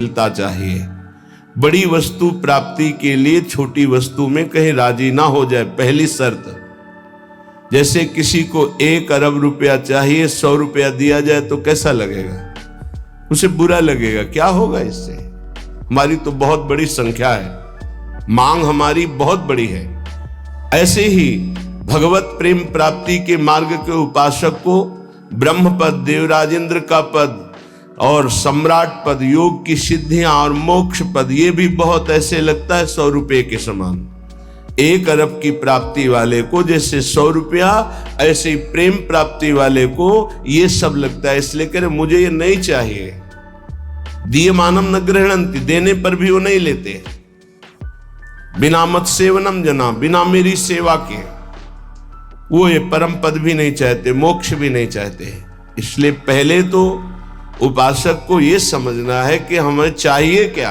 मिलता चाहिए। बड़ी वस्तु प्राप्ति के लिए छोटी वस्तु में कहीं राजी ना हो जाए, पहली शर्त। जैसे किसी को 1 अरब रुपया चाहिए, 100 रुपया दिया जाए तो कैसा लगेगा? उसे बुरा लगेगा। क्या होगा इससे? हमारी तो बहुत बड़ी संख्या है, मांग हमारी बहुत बड़ी है। ऐसे ही भगवत प्रेम प्राप्ति के मार्ग के उपासक को ब्रह्म पद, देवराजेंद्र का पद और सम्राट पद, योग की सिद्धियां और मोक्ष पद, ये भी बहुत ऐसे लगता है 100 रुपये के समान। 1 अरब की प्राप्ति वाले को जैसे 100 रुपया, ऐसे ही प्रेम प्राप्ति वाले को ये सब लगता है। इसलिए कह रहे मुझे ये नहीं चाहिए। दीयमानम न गृह्णन्ति, देने पर भी वो नहीं लेते। बिना मत सेवनम जना, बिना मेरी सेवा के वो ये परम पद भी नहीं चाहते, मोक्ष भी नहीं चाहते। इसलिए पहले तो उपासक को ये समझना है कि हमें चाहिए क्या।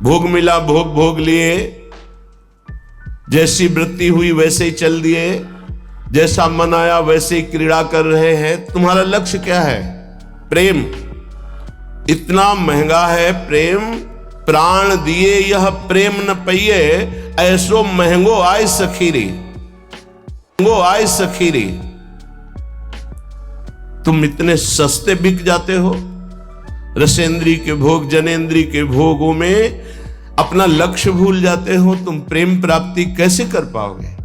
भोग मिला, भोग भोग लिए, जैसी वृत्ति हुई वैसे ही चल दिए, जैसा मन आया वैसे ही क्रीड़ा कर रहे हैं। तुम्हारा लक्ष्य क्या है? प्रेम। इतना महंगा है प्रेम, प्राण दिए यह प्रेम न पइए, ऐसो महंगो आय सखीरी, महंगो आय सखीरी। तुम इतने सस्ते बिक जाते हो। रसेंद्री के भोग, जनेन्द्री के भोगों में अपना लक्ष्य भूल जाते हो। तुम प्रेम प्राप्ति कैसे कर पाओगे?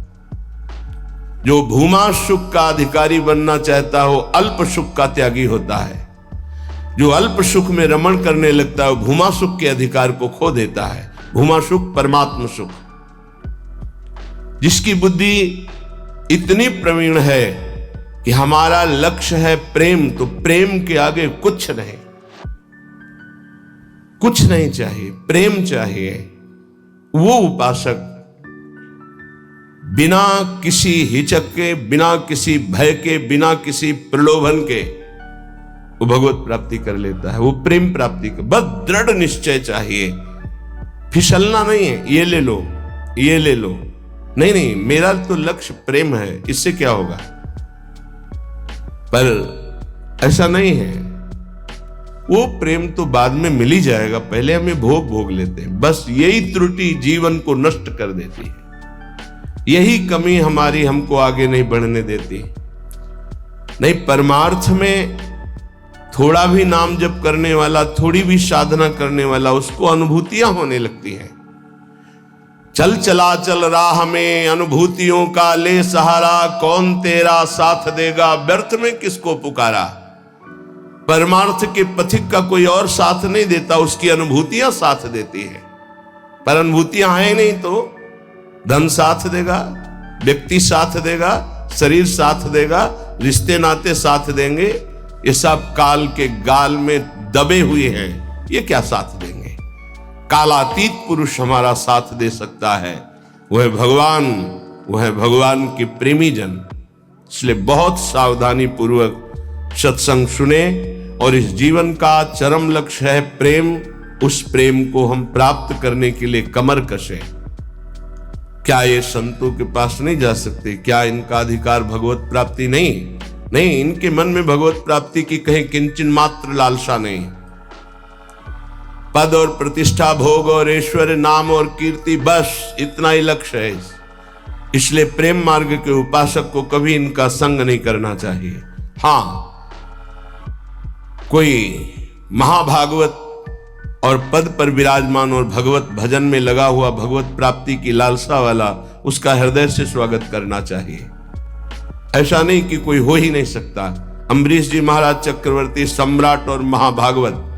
जो भूमा सुख का अधिकारी बनना चाहता हो, अल्प सुख का त्यागी होता है। जो अल्प सुख में रमण करने लगता है, भूमा सुख के अधिकार को खो देता है। भूमा सुख परमात्म सुख। जिसकी बुद्धि इतनी प्रवीण है कि हमारा लक्ष्य है प्रेम, तो प्रेम के आगे कुछ नहीं, कुछ नहीं चाहिए, प्रेम चाहिए। वो उपासक बिना किसी हिचक के, बिना किसी भय के, बिना किसी प्रलोभन के वो भगवत प्राप्ति कर लेता है। वो प्रेम प्राप्ति का बस दृढ़ निश्चय चाहिए। फिसलना नहीं है, ये ले लो, ये ले लो, नहीं नहीं, मेरा तो लक्ष्य प्रेम है, इससे क्या होगा। पर ऐसा नहीं है। वो प्रेम तो बाद में मिल ही जाएगा, पहले हमें भोग लेते हैं। बस यही त्रुटि जीवन को नष्ट कर देती है। यही कमी हमारी हमको आगे नहीं बढ़ने देती। नहीं, परमार्थ में थोड़ा भी नाम जप करने वाला, थोड़ी भी साधना करने वाला, उसको अनुभूतियां होने लगती हैं। चल चला चल राह में अनुभूतियों का ले सहारा, कौन तेरा साथ देगा, व्यर्थ में किसको पुकारा। परमार्थ के पथिक का कोई और साथ नहीं देता, उसकी अनुभूतियां साथ देती है। पर अनुभूतियां हैं नहीं तो धन साथ देगा, व्यक्ति साथ देगा, शरीर साथ देगा, रिश्ते नाते साथ देंगे। ये सब काल के गाल में दबे हुए हैं, ये क्या साथ देंगे। कालातीत पुरुष हमारा साथ दे सकता है, वह भगवान, वह भगवान के प्रेमी जन। इसलिए बहुत सावधानी पूर्वक सत्संग सुने और इस जीवन का चरम लक्ष्य है प्रेम। उस प्रेम को हम प्राप्त करने के लिए कमर कसे। क्या ये संतों के पास नहीं जा सकते? क्या इनका अधिकार भगवत प्राप्ति नहीं? नहीं, इनके मन में भगवत प्राप्ति की कहीं किंचन मात्र लालसा नहीं। पद और प्रतिष्ठा, भोग और ऐश्वर्य, नाम और कीर्ति, बस इतना ही लक्ष्य है। इसलिए प्रेम मार्ग के उपासक को कभी इनका संग नहीं करना चाहिए। हाँ, कोई महाभागवत और पद पर विराजमान और भगवत भजन में लगा हुआ, भगवत प्राप्ति की लालसा वाला, उसका हृदय से स्वागत करना चाहिए। ऐसा नहीं कि कोई हो ही नहीं सकता। अम्बरीश जी महाराज चक्रवर्ती, सम्राट और महाभागवत,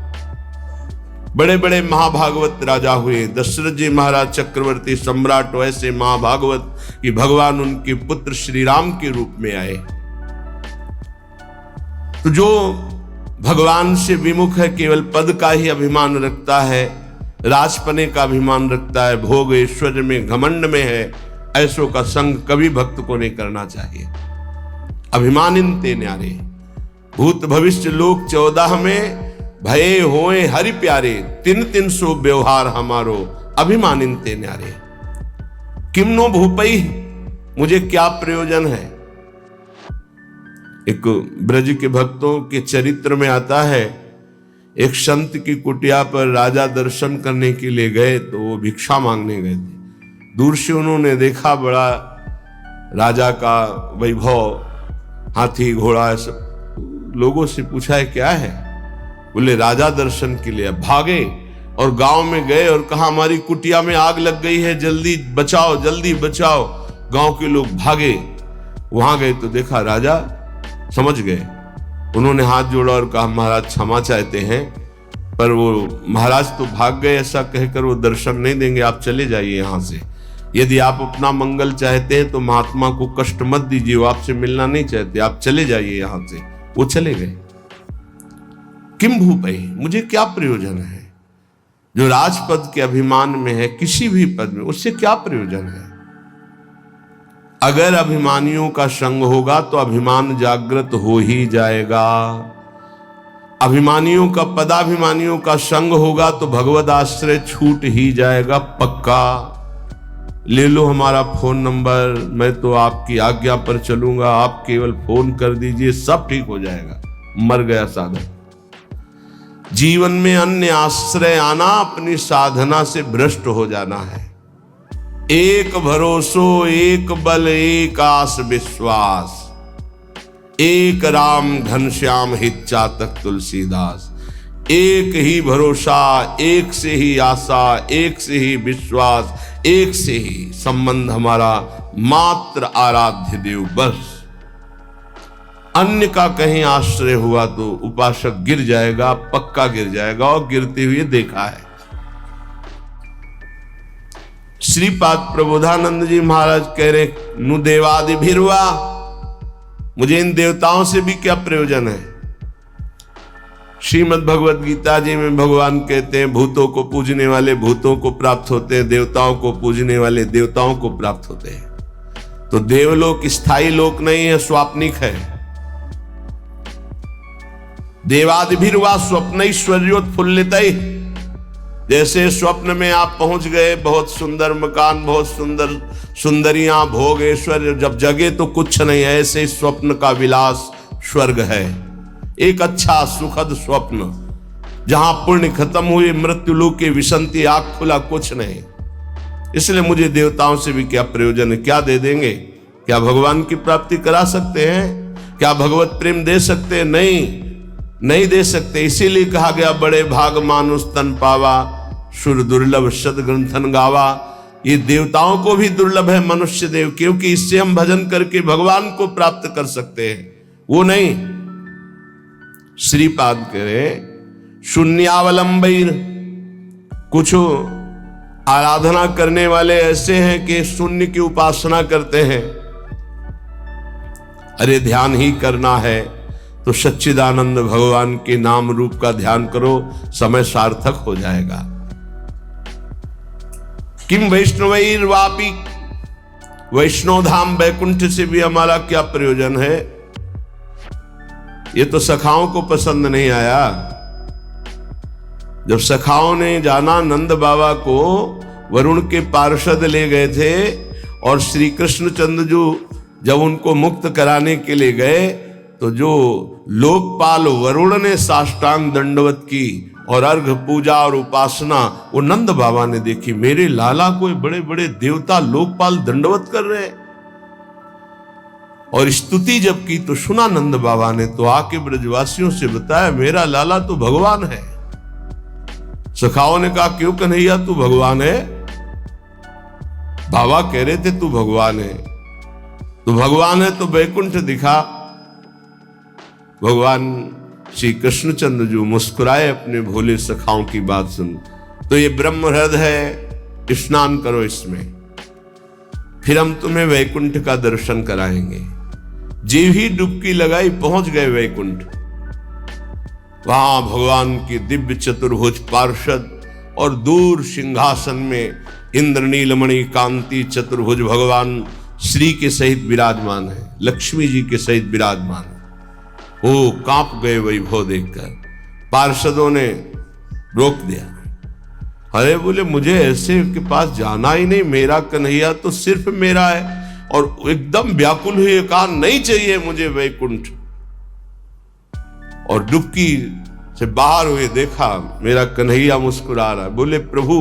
बड़े बड़े महाभागवत राजा हुए। दशरथ जी महाराज चक्रवर्ती, सम्राट, वैसे महाभागवत कि भगवान उनके पुत्र श्री राम के रूप में आए। तो जो भगवान से विमुख है, केवल पद का ही अभिमान रखता है, राजपने का अभिमान रखता है, भोग ऐश्वर्य में घमंड में है, ऐसों का संग कभी भक्त को नहीं करना चाहिए। अभिमानिन ते न्यारे, भूत भविष्य लोक 14 में भये होए हरि प्यारे, 3-300 व्यवहार हमारो, अभिमानिन ते न्यारे। किमनो भूपई, मुझे क्या प्रयोजन है। एक ब्रज के भक्तों के चरित्र में आता है एक संत की कुटिया पर राजा दर्शन करने के लिए गए, तो वो भिक्षा मांगने गए थे। दूर से उन्होंने देखा बड़ा राजा का वैभव, हाथी घोड़ा सब। लोगों से पूछा है क्या है? बोले राजा दर्शन के लिए। भागे और गांव में गए और कहा हमारी कुटिया में आग लग गई है, जल्दी बचाओ, जल्दी बचाओ। गांव के लोग भागे, वहां गए तो देखा राजा समझ गए। उन्होंने हाथ जोड़ा और कहा महाराज क्षमा चाहते हैं, पर वो महाराज तो भाग गए, ऐसा कहकर वो दर्शन नहीं देंगे, आप चले जाइए यहां से। यदि आप अपना मंगल चाहते हैं तो महात्मा को कष्ट मत दीजिए, वो आपसे मिलना नहीं चाहते, आप चले जाइए यहां से। वो चले गए। किम भूपै, मुझे क्या प्रयोजन है? जो राजपद के अभिमान में है, किसी भी पद में, उससे क्या प्रयोजन है? अगर अभिमानियों का संग होगा तो अभिमान जागृत हो ही जाएगा। अभिमानियों का, पदाभिमानियों का संग होगा तो भगवद आश्रय छूट ही जाएगा पक्का। ले लो हमारा फोन नंबर, मैं तो आपकी आज्ञा पर चलूंगा, आप केवल फोन कर दीजिए, सब ठीक हो जाएगा। मर गया साधक। जीवन में अन्य आश्रय आना अपनी साधना से भ्रष्ट हो जाना है। एक भरोसो, एक बल, एक आस विश्वास, एक राम घनश्याम हित चातक तुलसीदास। एक ही भरोसा, एक से ही आशा, एक से ही विश्वास, एक से ही संबंध हमारा मात्र आराध्य देव, बस। अन्य का कहीं आश्रय हुआ तो उपासक गिर जाएगा, पक्का गिर जाएगा, और गिरते हुए देखा है। श्रीपाद प्रबोधानंद जी महाराज कह रहे, नु देवादि भिरवा, मुझे इन देवताओं से भी क्या प्रयोजन है? श्रीमद् भगवद गीता जी में भगवान कहते हैं भूतों को पूजने वाले भूतों को प्राप्त होते हैं, देवताओं को पूजने वाले देवताओं को प्राप्त होते हैं। तो देवलोक स्थायी लोक नहीं है, स्वाप्निक है। देवादिभिर्वा स्वप्नैश्वर्योत्फुल्लितैः, जैसे स्वप्न में आप पहुंच गए, बहुत सुंदर मकान, बहुत सुंदर सुंदरियां, भोग, ऐश्वर्य, जब जगे तो कुछ नहीं है, ऐसे स्वप्न का विलास स्वर्ग है। एक अच्छा सुखद स्वप्न, जहां पुण्य खत्म हुए, मृत्यु लोक की विसंति, आंख खुला, कुछ नहीं। इसलिए मुझे देवताओं से भी क्या प्रयोजन है? क्या दे देंगे? क्या भगवान की प्राप्ति करा सकते हैं? क्या भगवत प्रेम दे सकते हैं? नहीं दे सकते। इसीलिए कहा गया बड़े भाग मानुष तन पावा, सुर दुर्लभ सद ग्रंथन गावा। ये देवताओं को भी दुर्लभ है मनुष्य देव, क्योंकि इससे हम भजन करके भगवान को प्राप्त कर सकते हैं, वो नहीं। श्रीपाद करे शून्यावलंबीर, कुछ आराधना करने वाले ऐसे हैं कि शून्य की उपासना करते हैं। अरे ध्यान ही करना है तो सच्चिदानंद भगवान के नाम रूप का ध्यान करो, समय सार्थक हो जाएगा। किम वैष्णवैर वापी, वैष्णव धाम वैकुंठ से भी हमारा क्या प्रयोजन है? ये तो सखाओं को पसंद नहीं आया। जब सखाओं ने जाना, नंद बाबा को वरुण के पार्षद ले गए थे, और श्री कृष्णचंद्र जो जब उनको मुक्त कराने के लिए गए, तो जो लोकपाल वरुण ने साष्टांग दंडवत की और अर्घ पूजा और उपासना, वो नंद बाबा ने देखी। मेरे लाला को बड़े बड़े देवता लोकपाल दंडवत कर रहे हैं। और स्तुति जब की तो सुना नंद बाबा ने, तो आके ब्रजवासियों से बताया मेरा लाला तो भगवान है। सखाओं ने कहा क्यों कन्हैया तू भगवान है? बाबा कह रहे थे तू भगवान है। तो भगवान है तो वैकुंठ दिखा। भगवान श्री कृष्णचंद्र जो मुस्कुराए अपने भोले सखाओं की बात सुन, तो ये ब्रह्म हृदय है, स्नान करो इसमें, फिर हम तुम्हें वैकुंठ का दर्शन कराएंगे। जीव ही डुबकी लगाई, पहुंच गए वैकुंठ। वहां भगवान की दिव्य चतुर्भुज पार्षद, और दूर सिंहासन में इंद्रनीलमणि कांति चतुर्भुज भगवान श्री के सहित विराजमान है, लक्ष्मी जी के सहित विराजमान है। वो कांप गए वैभव देखकर। पार्षदों ने रोक दिया। अरे बोले मुझे ऐसे के पास जाना ही नहीं, मेरा कन्हैया तो सिर्फ मेरा है। और एकदम व्याकुल हुए, कहा नहीं चाहिए मुझे वैकुंठ। और डुबकी से बाहर हुए, देखा मेरा कन्हैया मुस्कुरा रहा है। बोले प्रभु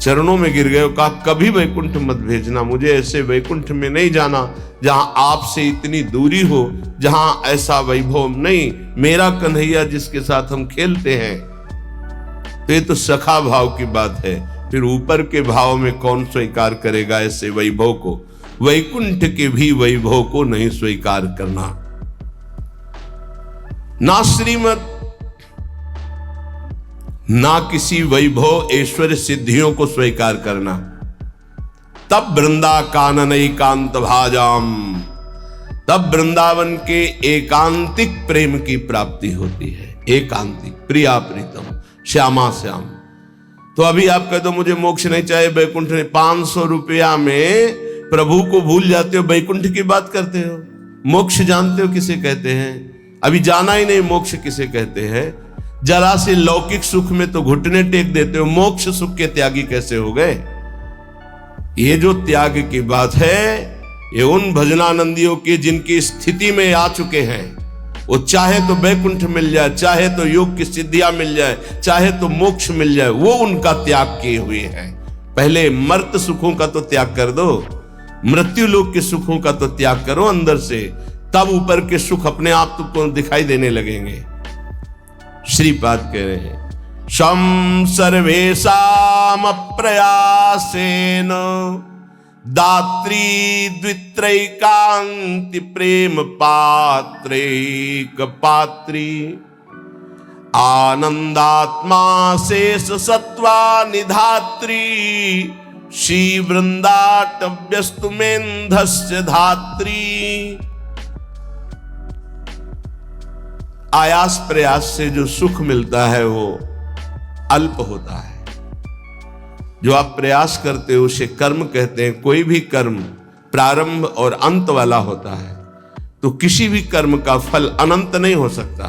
चरणों में गिर गए, कहा कभी वैकुंठ मत भेजना, मुझे ऐसे वैकुंठ में नहीं जाना जहां आपसे इतनी दूरी हो, जहां ऐसा वैभव नहीं। मेरा कन्हैया जिसके साथ हम खेलते हैं, तो ये तो सखा भाव की बात है, फिर ऊपर के भाव में कौन स्वीकार करेगा ऐसे वैभव को। वैकुंठ के भी वैभव को नहीं स्वीकार करना, ना श्रीमत, ना किसी वैभव ऐश्वर्य सिद्धियों को स्वीकार करना। तब वृंदा कानन एकांत भाजाम, तब वृंदावन के एकांतिक प्रेम की प्राप्ति होती है। एकांतिक, प्रिया प्रीतम, श्यामा श्याम। तो अभी आप कह दो मुझे मोक्ष नहीं चाहिए, वैकुंठ नहीं, 500 रुपया में प्रभु को भूल जाते हो, वैकुंठ की बात करते हो। मोक्ष जानते हो किसे कहते हैं? अभी जाना ही नहीं मोक्ष किसे कहते हैं। जरा से लौकिक सुख में तो घुटने टेक देते हो, मोक्ष सुख के त्यागी कैसे हो गए? ये जो त्याग की बात है, ये उन भजनानंदियों की जिनकी स्थिति में आ चुके हैं। वो चाहे तो वैकुंठ मिल जाए, चाहे तो योग की सिद्धियां मिल जाए, चाहे तो मोक्ष मिल जाए, वो उनका त्याग किए हुए हैं। पहले मर्त सुखों का तो त्याग कर दो, मृत्यु लोक के सुखों का तो त्याग करो अंदर से, तब ऊपर के सुख अपने आप तुमको दिखाई देने लगेंगे। श्रीपाद कह रहे हैं शम सर्वेषाम प्रयासेन दात्री द्वित्रैकांति प्रेम पात्रैक पात्री आनंदात्मा शेष सत्वा निधात्री श्री वृंदाटव्यस्तु मेन्धस्य धात्री। आयास प्रयास से जो सुख मिलता है वो अल्प होता है। जो आप प्रयास करते हो उसे कर्म कहते हैं। कोई भी कर्म प्रारंभ और अंत वाला होता है, तो किसी भी कर्म का फल अनंत नहीं हो सकता।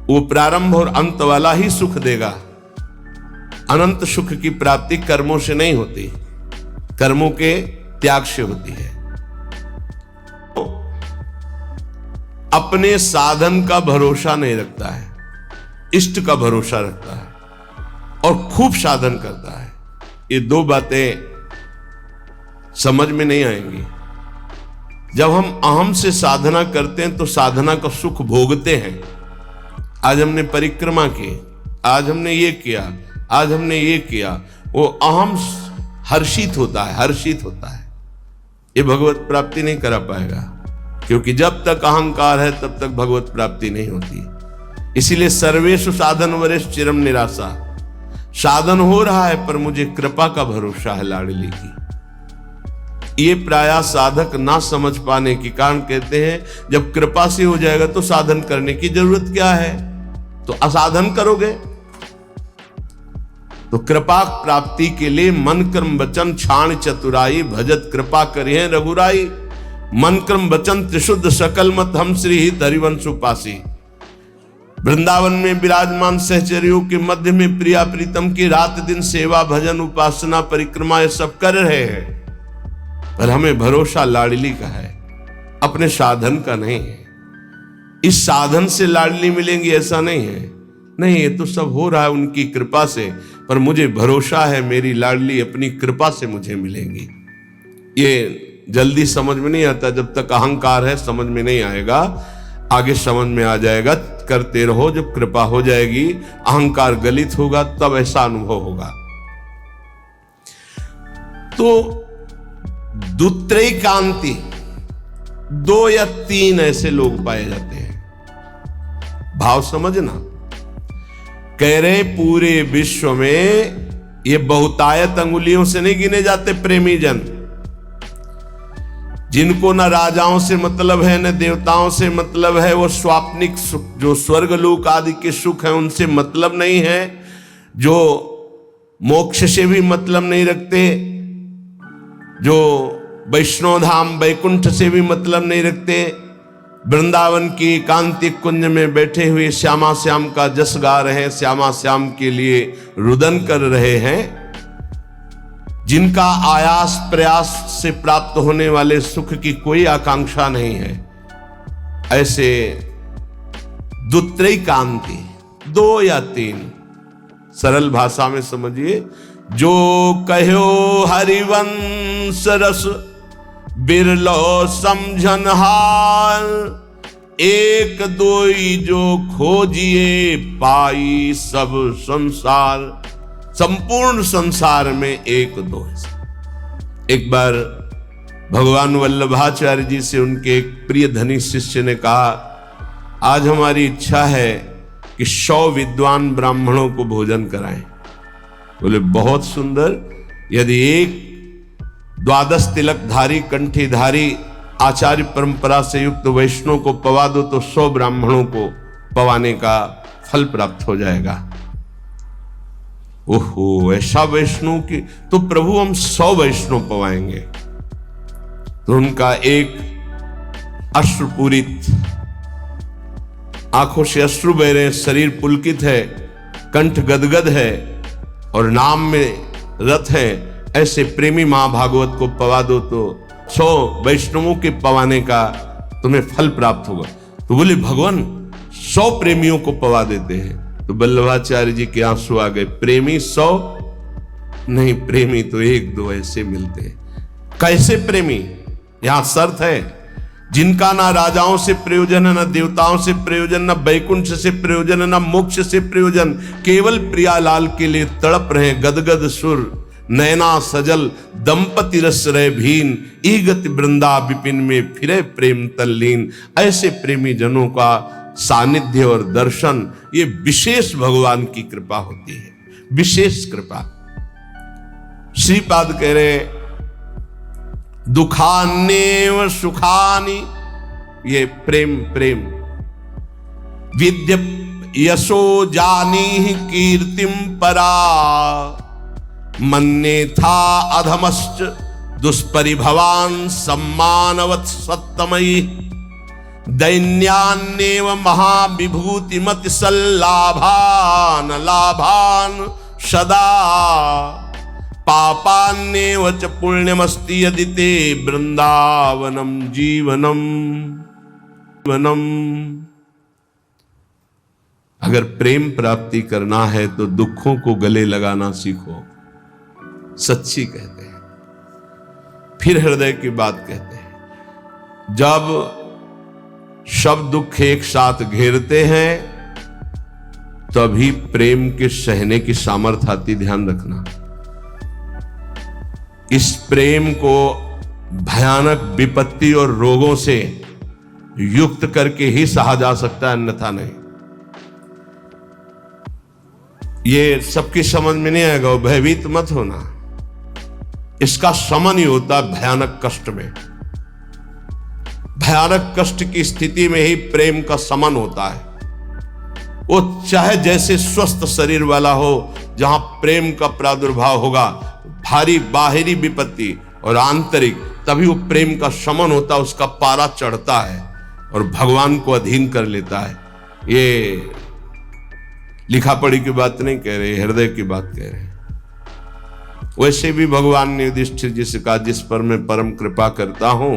वो प्रारंभ और अंत वाला ही सुख देगा। अनंत सुख की प्राप्ति कर्मों से नहीं होती, कर्मों के त्याग से होती है। अपने साधन का भरोसा नहीं रखता है, इष्ट का भरोसा रखता है और खूब साधन करता है। ये दो बातें समझ में नहीं आएंगी। जब हम अहम से साधना करते हैं तो साधना का सुख भोगते हैं। आज हमने परिक्रमा की, आज हमने ये किया, आज हमने ये किया, वो अहम हर्षित होता है, हर्षित होता है। ये भगवत प्राप्ति नहीं करा पाएगा, क्योंकि जब तक अहंकार है तब तक भगवत प्राप्ति नहीं होती। इसीलिए सर्वेषु साधन वरेश चिरम निराशा। साधन हो रहा है पर मुझे कृपा का भरोसा है लाडली की। ये प्रायः साधक ना समझ पाने के कारण कहते हैं जब कृपा से हो जाएगा तो साधन करने की जरूरत क्या है, तो असाधन करोगे। तो कृपा प्राप्ति के लिए मन कर्म वचन छाण चतुराई भजत कृपा करिए रघुराई। मन कर्म वचन त्रिशुद्ध सकल मत हम श्री ही हरिवंश उपासी। वृंदावन में विराजमान सहचर्यों के मध्य में प्रिया प्रीतम की रात दिन सेवा भजन उपासना परिक्रमा ये सब कर रहे हैं, पर हमें भरोसा लाडली का है, अपने साधन का नहीं है। इस साधन से लाडली मिलेंगी ऐसा नहीं है, नहीं, ये तो सब हो रहा है उनकी कृपा से, पर मुझे भरोसा है मेरी लाडली अपनी कृपा से मुझे मिलेंगी। ये जल्दी समझ में नहीं आता, जब तक अहंकार है समझ में नहीं आएगा, आगे समझ में आ जाएगा। करते रहो, जब कृपा हो जाएगी, अहंकार गलित होगा, तब ऐसा अनुभव होगा। तो द्वित्रैकांति, 2 या 3 ऐसे लोग पाए जाते हैं। भाव समझना, कह रहे पूरे विश्व में ये बहुतायत अंगुलियों से नहीं गिने जाते प्रेमी जन, जिनको न राजाओं से मतलब है न देवताओं से मतलब है। वो स्वाप्निक सुख जो स्वर्गलोक आदि के सुख हैं उनसे मतलब नहीं है, जो मोक्ष से भी मतलब नहीं रखते, जो वैष्णव धाम वैकुंठ से भी मतलब नहीं रखते, वृंदावन की एकांतिक कुंज में बैठे हुए श्यामा श्याम का जस गा रहे हैं, श्यामा श्याम के लिए रुदन कर रहे हैं, जिनका आयास प्रयास से प्राप्त होने वाले सुख की कोई आकांक्षा नहीं है, ऐसे द्वित्रैकांति 2 या 3, सरल भाषा में समझिए। जो कहो हरिवंश रस बिरलो समझन हाल, एक दोई जो खोजिए पाई सब संसार। संपूर्ण संसार में एक दो है। एक बार भगवान वल्लभाचार्य जी से उनके एक प्रिय धनी शिष्य ने कहा, आज हमारी इच्छा है कि 100 विद्वान ब्राह्मणों को भोजन कराएं। बोले बहुत सुंदर, यदि एक 12 तिलकधारी कंठीधारी आचार्य परंपरा से युक्त वैष्णव को पवा दो तो 100 ब्राह्मणों को पवाने का फल प्राप्त हो जाएगा। ओहो, ऐसा वैष्णव की तो प्रभु हम 100 वैष्णव पवाएंगे। तो उनका एक अश्रुपूरित, आंखों से अश्रु बह रहे, शरीर पुलकित है, कंठ गदगद है और नाम में रत है, ऐसे प्रेमी महाभागवत को पवा दो तो 100 वैष्णवों के पवाने का तुम्हें फल प्राप्त होगा। तो बोले भगवान 100 प्रेमियों को पवा देते हैं। तो वल्लभाचार्य जी के आंसू आ गए। प्रेमी 100 नहीं, प्रेमी तो 1-2 ऐसे मिलते हैं। कैसे प्रेमी? यहां शर्त है, जिनका ना राजाओं से प्रयोजन है, ना देवताओं से प्रयोजन, ना वैकुंठ से प्रयोजन है, ना मोक्ष से प्रयोजन, केवल प्रियालाल के लिए तड़प रहे गदगद सुर, नैना सजल दंपति रस रहे भीन, ई गति वृंदा विपिन में फिरे प्रेम तल्लीन। ऐसे प्रेमी जनों का सानिध्य और दर्शन, ये विशेष भगवान की कृपा होती है, विशेष कृपा। श्रीपाद कह रहे दुखान्येव सुखानि, ये प्रेम प्रेम। विद्य यशो जानी कीर्तिम परा, मन्ये था अधमश्च दुष्परिभवान सम्मानवत् सत्तमयी। दैन्यान्येव महाविभूतिमति सल्लाभान लाभान सदा, पापान्येव च पुण्यमस्ति यदि ते वृंदावनम जीवनम वनम। अगर प्रेम प्राप्ति करना है तो दुखों को गले लगाना सीखो, सच्ची कहते हैं। फिर हृदय की बात कहते हैं। जब सब दुख एक साथ घेरते हैं तभी प्रेम के सहने की सामर्थ्य आती, ध्यान रखना। इस प्रेम को भयानक विपत्ति और रोगों से युक्त करके ही सहा जा सकता है, अन्यथा नहीं। ये सबकी समझ में नहीं आएगा, भयभीत मत होना। इसका समन ही होता भयानक कष्ट में। भयानक कष्ट की स्थिति में ही प्रेम का समन होता है। वो चाहे जैसे स्वस्थ शरीर वाला हो, जहां प्रेम का प्रादुर्भाव होगा, भारी बाहरी विपत्ति और आंतरिक, तभी वो प्रेम का शमन होता, उसका पारा चढ़ता है और भगवान को अधीन कर लेता है। ये लिखा पढ़ी की बात नहीं कह रहे, हृदय की बात कह रहे हैं। वैसे भी भगवान ने युधिष्ठिर जी से कहा, जिस पर मैं परम कृपा करता हूं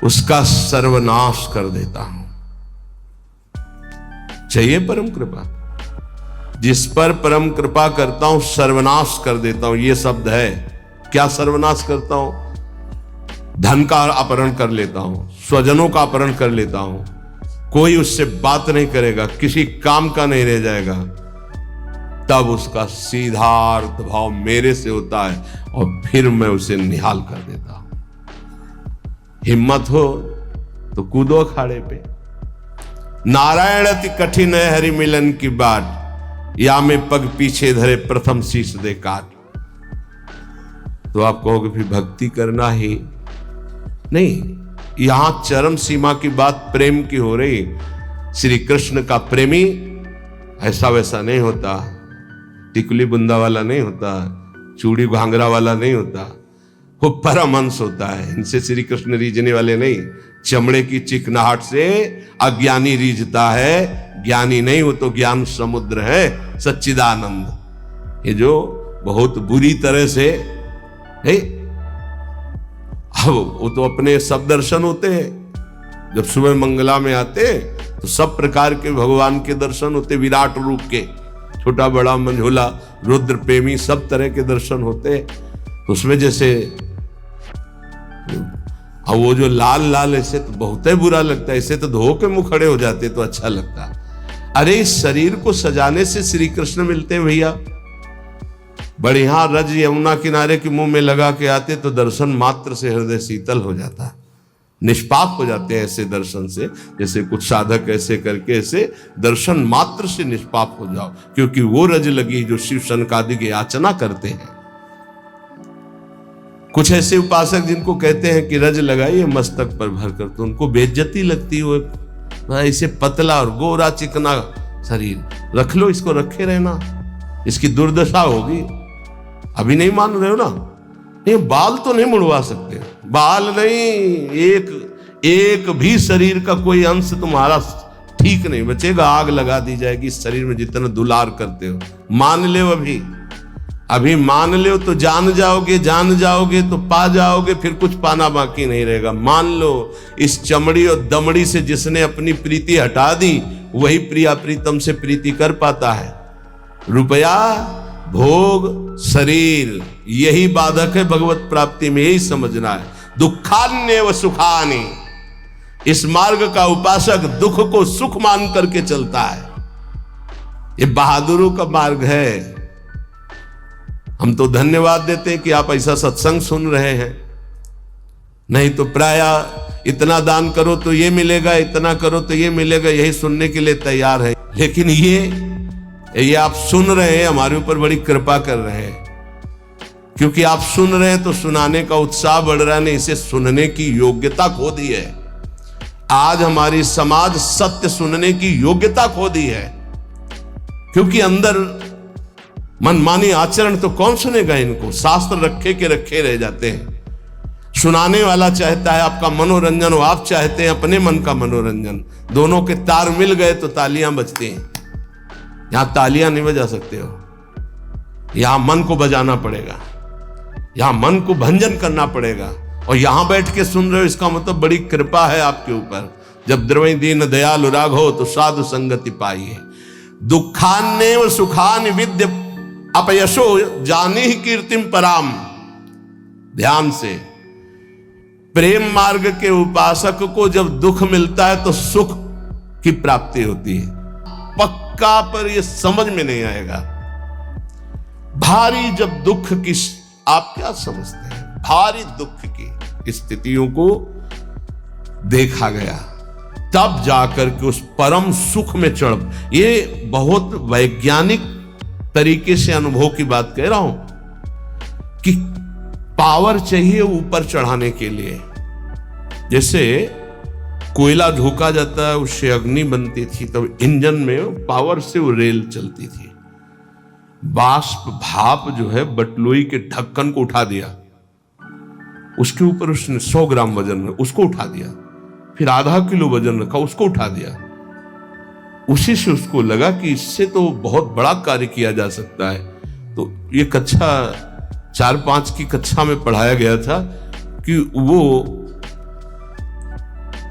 उसका सर्वनाश कर देता हूं। चाहिए परम कृपा? जिस पर परम कृपा करता हूं सर्वनाश कर देता हूं, ये शब्द है। क्या सर्वनाश करता हूं? धन का अपहरण कर लेता हूं, स्वजनों का अपहरण कर लेता हूं, कोई उससे बात नहीं करेगा, किसी काम का नहीं रह जाएगा। तब उसका सीधार्थ भाव मेरे से होता है और फिर मैं उसे निहाल कर देता हूं। हिम्मत हो तो कूदो अखाड़े पे। नारायण अति कठिन है हरि मिलन की बाट, या में पग पीछे धरे प्रथम शीश दे काट। तो आप कहोगे फिर भक्ति करना ही नहीं। यहां चरम सीमा की बात प्रेम की हो रही। श्री कृष्ण का प्रेमी ऐसा वैसा नहीं होता, टिकुली बुंदा वाला नहीं होता, चूड़ी घांगरा वाला नहीं होता, वो परमहंस होता है। इनसे श्री कृष्ण रीझने वाले नहीं। चमड़े की चिकनाहट से अज्ञानी रीझता है, ज्ञानी नहीं, वो तो ज्ञान समुद्र है, सच्चिदानंद। ये जो बहुत बुरी तरह से है, वो तो अपने सब दर्शन होते हैं। जब सुबह मंगला में आते तो सब प्रकार के भगवान के दर्शन होते, विराट रूप के, छोटा बड़ा मंझोला रुद्र प्रेमी सब तरह के दर्शन होते। तो उसमें जैसे अब वो जो लाल लाल ऐसे तो बहुत ही बुरा लगता है, ऐसे तो धो के मुंह खड़े हो जाते तो अच्छा लगता। अरे इस शरीर को सजाने से श्री कृष्ण मिलते हैं भैया। बढ़िया रज यमुना किनारे के मुंह में लगा के आते तो दर्शन मात्र से हृदय शीतल हो जाता, निष्पाप हो जाते हैं ऐसे दर्शन से। जैसे कुछ साधक ऐसे करके ऐसे दर्शन मात्र से निष्पाप हो जाओ, क्योंकि वो रज लगी जो शिव शनकादि की याचना करते हैं। कुछ ऐसे उपासक जिनको कहते हैं कि रज लगाइए मस्तक पर भरकर, तो उनको बेइज्जती लगती है। वो ऐसे पतला और गोरा चिकना शरीर, रख लो इसको, रखे रहना, इसकी दुर्दशा होगी। अभी नहीं मान रहे हो ना? नहीं, बाल तो नहीं मुड़वा सकते, बाल नहीं, एक भी शरीर का कोई अंश तुम्हारा ठीक नहीं बचेगा। आग लगा दी जाएगी इस शरीर में जितना दुलार करते हो। मान ले अभी मान लो तो जान जाओगे तो पा जाओगे, फिर कुछ पाना बाकी नहीं रहेगा। मान लो इस चमड़ी और दमड़ी से जिसने अपनी प्रीति हटा दी वही प्रिया प्रीतम से प्रीति कर पाता है। रुपया, भोग, शरीर, यही बाधक है भगवत प्राप्ति में, यही समझना है। दुखान्य व सुखानि, इस मार्ग का उपासक दुख को सुख मान करके चलता है। ये बहादुरों का मार्ग है। हम तो धन्यवाद देते हैं कि आप ऐसा सत्संग सुन रहे हैं, नहीं तो प्रायः इतना दान करो तो ये मिलेगा, इतना करो तो ये मिलेगा, यही सुनने के लिए तैयार है। लेकिन ये आप सुन रहे हैं, हमारे ऊपर बड़ी कृपा कर रहे हैं, क्योंकि आप सुन रहे हैं तो सुनाने का उत्साह बढ़ रहा है, नहीं इसे सुनने की योग्यता खो दी है। आज हमारी समाज सत्य सुनने की योग्यता खो दी है, क्योंकि अंदर मनमानी आचरण तो कौन सुनेगा इनको। शास्त्र रखे के रखे रह जाते हैं। सुनाने वाला चाहता है आपका मनोरंजन, और आप चाहते हैं अपने मन का मनोरंजन। दोनों के तार मिल गए तो तालियां बजती हैं। यहां तालियां नहीं बजा सकते हो, यहां मन को बजाना पड़ेगा, यहां मन को भंजन करना पड़ेगा। और यहां बैठ के सुन रहे हो, इसका मतलब बड़ी कृपा है आपके ऊपर। जब द्रवई दीन दयालु राग हो तो साधु संगति पाइए। दुखान्य सुखान विद्य अपयशो जानी ही कीर्तिम पराम। ध्यान से, प्रेम मार्ग के उपासक को जब दुख मिलता है तो सुख की प्राप्ति होती है पक्का, पर यह समझ में नहीं आएगा। भारी जब दुख की, आप क्या समझते हैं, भारी दुख की स्थितियों को देखा गया, तब जाकर के उस परम सुख में चढ़। ये बहुत वैज्ञानिक तरीके से अनुभव की बात कह रहा हूं कि पावर चाहिए ऊपर चढ़ाने के लिए। जैसे कोयला झोंका जाता है, उससे अग्नि बनती थी, तब इंजन में पावर से वो रेल चलती थी। बाष्प भाप जो है बटलोई के ढक्कन को उठा दिया, उसके ऊपर उसने 100 ग्राम वजन में उसको उठा दिया, फिर आधा किलो वजन रखा, उसको उठा दिया। उसी से उसको लगा कि इससे तो बहुत बड़ा कार्य किया जा सकता है। तो ये कक्षा 4-5 की कक्षा में पढ़ाया गया था कि वो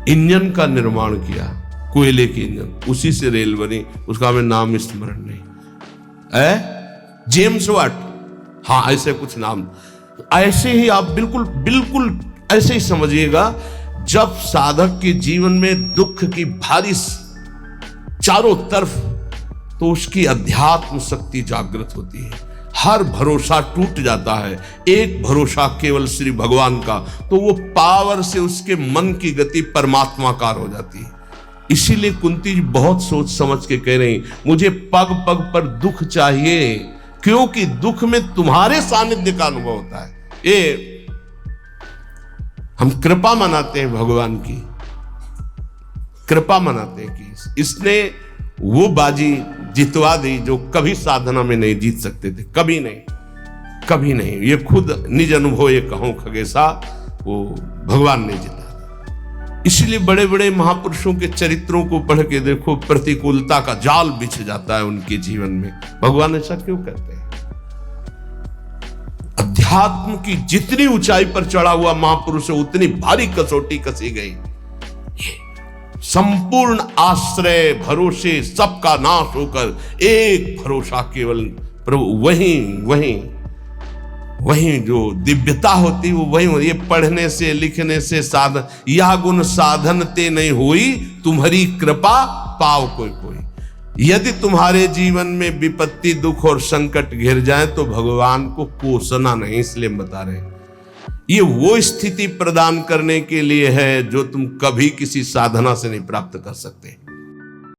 इंजन का निर्माण किया, कोयले के इंजन, उसी से रेल बनी। उसका हमें नाम स्मरण नहीं है, जेम्स वाट, हाँ ऐसे कुछ नाम। ऐसे ही आप बिल्कुल ऐसे ही समझिएगा। जब साधक के जीवन में दुख की भारी चारों तरफ, तो उसकी अध्यात्म शक्ति जागृत होती है। हर भरोसा टूट जाता है, एक भरोसा केवल श्री भगवान का, तो वो पावर से उसके मन की गति परमात्माकार हो जाती है। इसीलिए कुंती जी बहुत सोच समझ के कह रही, मुझे पग पग पर दुख चाहिए, क्योंकि दुख में तुम्हारे सानिध्य का अनुभव होता है। ये हम कृपा मनाते हैं, भगवान की कृपा मनाते हैं कि इसने वो बाजी जितवा दी जो कभी साधना में नहीं जीत सकते थे, कभी नहीं। ये खुद निज अनुभव ये कहूं खगेशा, वो भगवान ने जिता। इसलिए बड़े बड़े महापुरुषों के चरित्रों को पढ़ के देखो, प्रतिकूलता का जाल बिछ जाता है उनके जीवन में। भगवान ऐसा क्यों करते हैं? अध्यात्म की जितनी ऊंचाई पर चढ़ा हुआ महापुरुष है, उतनी भारी कसौटी कसी गई। संपूर्ण आश्रय भरोसे सबका नाश होकर एक भरोसा केवल प्रभु, वही जो दिव्यता होती वो वही। ये पढ़ने से लिखने से साधन, यह गुण साधन ते नहीं हुई, तुम्हारी कृपा पाव कोई कोई। यदि तुम्हारे जीवन में विपत्ति दुख और संकट घिर जाए तो भगवान को कोसना नहीं, इसलिए हम बता रहे हैं ये वो स्थिति प्रदान करने के लिए है जो तुम कभी किसी साधना से नहीं प्राप्त कर सकते।